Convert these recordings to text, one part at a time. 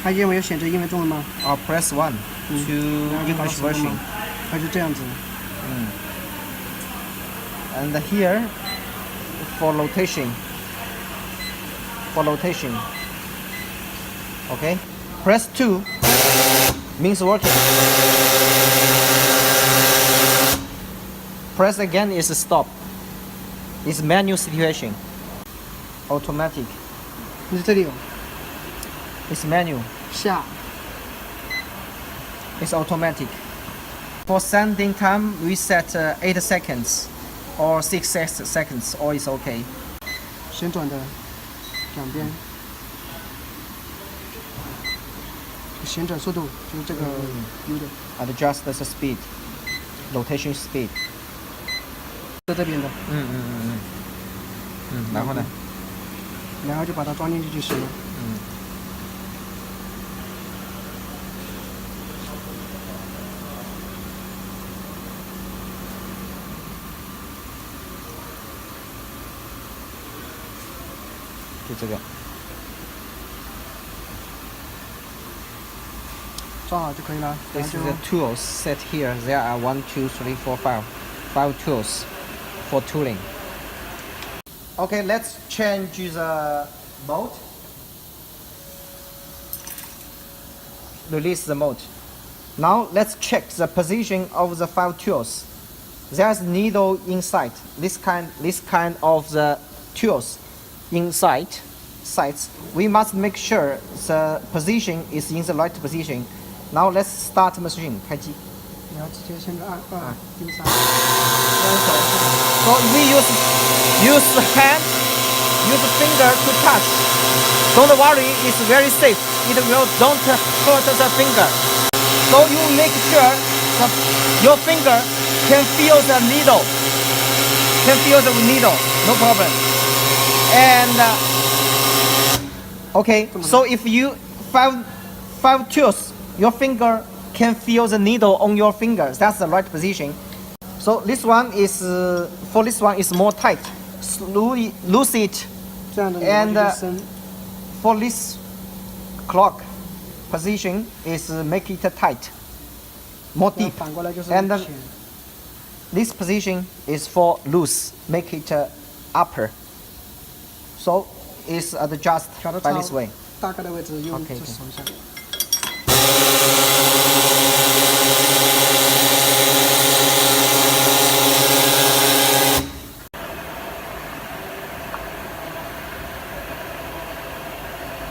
它页面有显示英文中文吗？ press 1 to 然后就把它 English 锁住 version. 吗？还是这样子？ And here for rotation. Okay. Press 2 means working. Press again is stop. It's manual situation. Automatic. 你这里有 It's manual. 下。 It's automatic. For sending time, we set 8 seconds or 6 seconds, or it's okay. 旋转的两边，旋转速度就是这个 U 的， Adjust the speed, rotation speed. 在这边的，然后呢？然后就把它装进去就行了。就这个。装好就可以了。 This is the tools set here. There are 1, 2, 3, 4, 5 tools for tooling. Okay, let's change the mode. Release the mode. Now let's check the position of the 5 tools. There's needle inside. This kind of the tools inside sides. We must make sure the position is in the right position. Now let's start machine. 开机。你要直接先按第三。So we use hand, use finger to touch. Don't worry, it's very safe. It will don't hurt the finger. So you make sure that your finger can feel the needle. No problem. And okay, so if you five tools, your finger can feel the needle on your fingers. That's the right position. So this one is more tight. Loose it. 这样的 And 就深。 For this clock position is make it tight, more deep. 反过来就是 And 浅。 this position is for loose, make it upper. So it's adjust 调的 by this way. 大概的位置用 OK，OK 这手一下。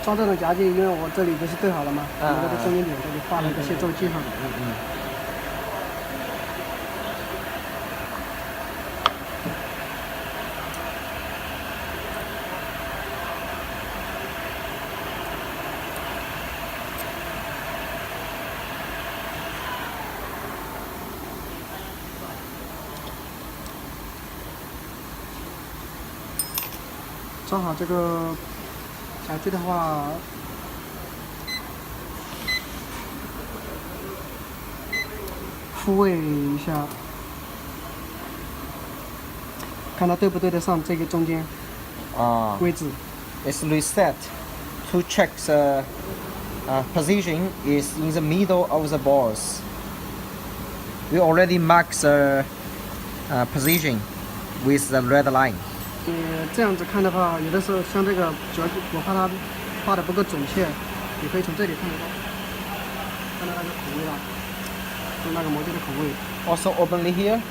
装这种夹击，因为我这里不是对好了吗？我这个中间点这里画了一个写周记号。装好这个夹具的话，复位一下，看它对不对得上这个中间位置。 It's reset to check the position is in the middle of the balls. We already marked the position with the red line. 这样子看的话，有的时候像这个主要我怕它画的不够准确，你可以从这里看得到，看到那个口位了，就那个模具的口位。 Also openly here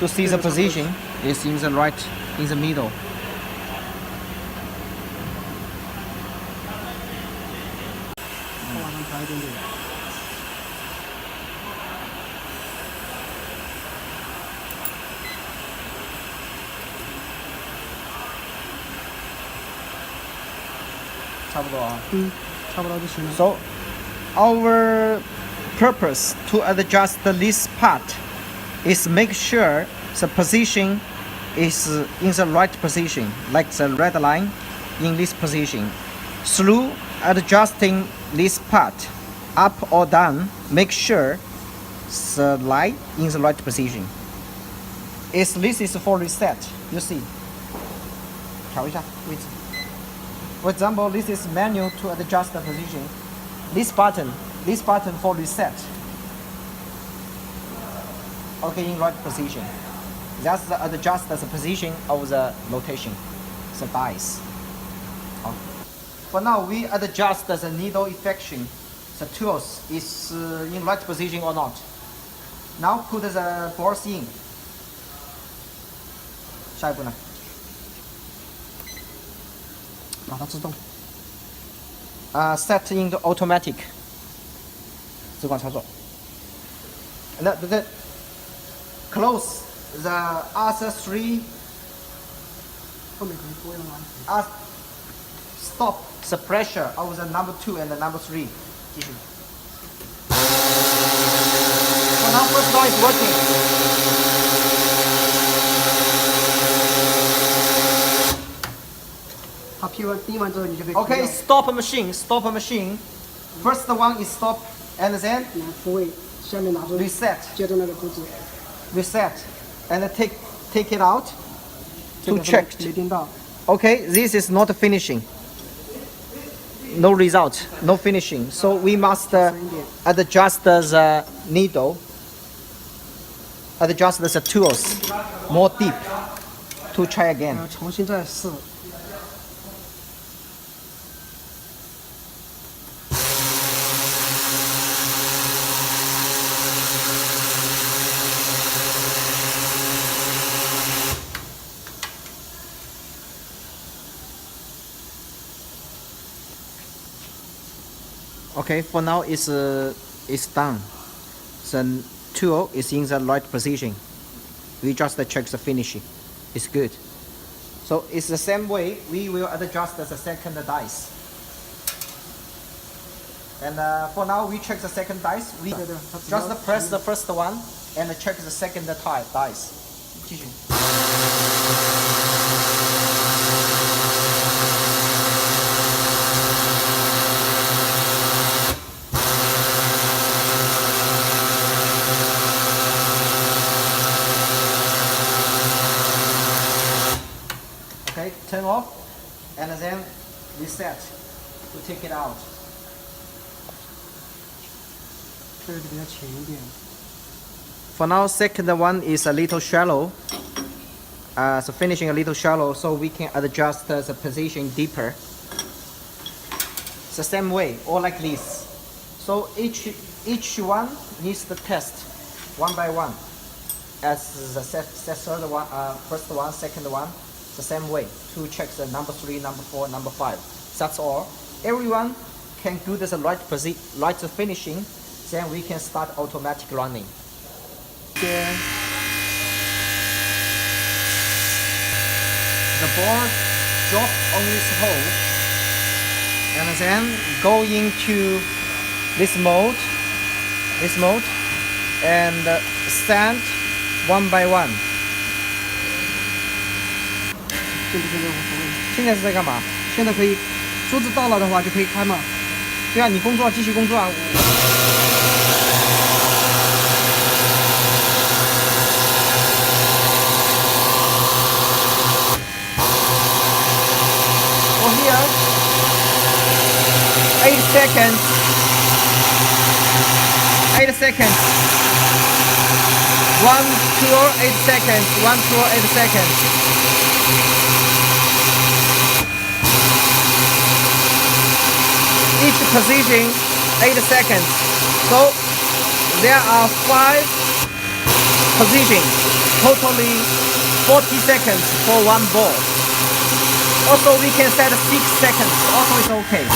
to see the position is in the right, in the middle. 往上抬一点点。差不多啊。差不多就行了。 So our purpose to adjust this part is make sure the position is in the right position, like the red line in this position. Through adjusting this part up or down, make sure the line in the right position. This is for reset. You see. 调一下位置。For example, this is menu to adjust the position. This button for reset. Okay, in right position. That's the adjust the position of the rotation, the dice. For now, we adjust the needle effection. The tools is in right position or not. Now put the balls in. 下一步呢？把它自动。Set into automatic. 直观操作。The close the R3. 后面可以多用完。Stop the pressure of the number 2 and the number 3. 继续。So now first door is working. Okay, stop machine. First one is stop, and then 复位，下面拿住 reset, 接着那个钩子， and then take it out 这 to 个 check. 没钉到。 Okay, this is not finishing. No result, no finishing. So we must adjust the needle, adjust the tools more deep to try again. 重新再试。Okay, for now it's done. The tool is in the right position. We just check the finishing. It's good. So it's the same way we will adjust the second dice. And for now we check the second dice. We just press the first one and check the second dice. 继续。Okay, turn off and then reset to take it out. 这个就比较浅一点。 For now, second one is a little shallow. So finishing a little shallow, so we can adjust the position deeper. It's the same way, or like this. So each one needs to test one by one. As the third one, first one, second one, the same way to check the number 3, number 4, number 5. That's all. Everyone can do this right finishing. Then we can start automatic running. The ball drop on its hole and then go into this mode and stand one by one. 这个无所谓。现在是在干嘛？现在可以，珠子到了的话就可以开嘛。对啊，你工作继续工作啊。For here, 8 seconds. 8 seconds. 1 tour 8 seconds. 1 tour 8 seconds. Each position 8 seconds. So there are 5 positions, totally 40 seconds for one ball. Also we can set 6 seconds, also it's okay.